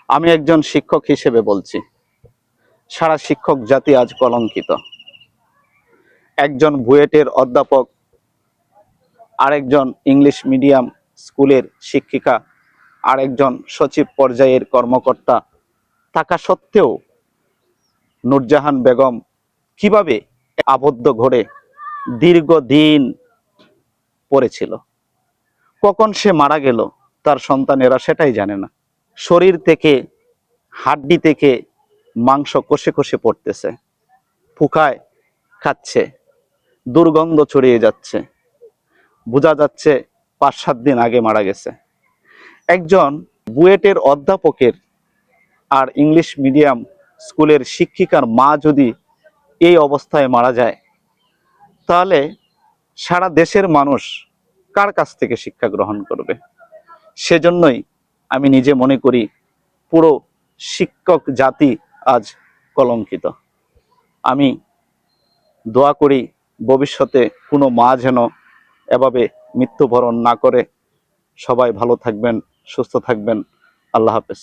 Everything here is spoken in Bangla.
আমি একজন শিক্ষক হিসেবে বলছি, সারা শিক্ষক জাতি আজ কলঙ্কিত। একজন বুয়েটের অধ্যাপক, আরেকজন ইংলিশ মিডিয়াম স্কুলের শিক্ষিকা, আরেকজন সচিব পর্যায়ের কর্মকর্তা থাকা সত্ত্বেও নূরজাহান বেগম কিভাবে আবদ্ধ ঘরে দীর্ঘদিন পড়েছিল, কখন সে মারা গেল তার সন্তানেরা সেটাই জানে না। শরীর থেকে, হাড্ডি থেকে মাংস কষে কষে পড়তেছে, ফুকায় খাচ্ছে, দুর্গন্ধ ছড়িয়ে যাচ্ছে, বোঝা যাচ্ছে 5-7 দিন আগে মারা গেছে। একজন বুয়েটের অধ্যাপকের আর ইংলিশ মিডিয়াম স্কুলের শিক্ষিকার মা যদি এই অবস্থায় মারা যায়, তাহলে সারা দেশের মানুষ কার কাছ থেকে শিক্ষা গ্রহণ করবে? সেজন্যই আমি নিজে মনে করি পুরো শিক্ষক জাতি আজ কলঙ্কিত। আমি দোয়া করি ভবিষ্যতে কোনো মা যেন এভাবে মৃত্যুবরণ না করে। সবাই ভালো থাকবেন, সুস্থ থাকবেন। আল্লাহ হাফেজ।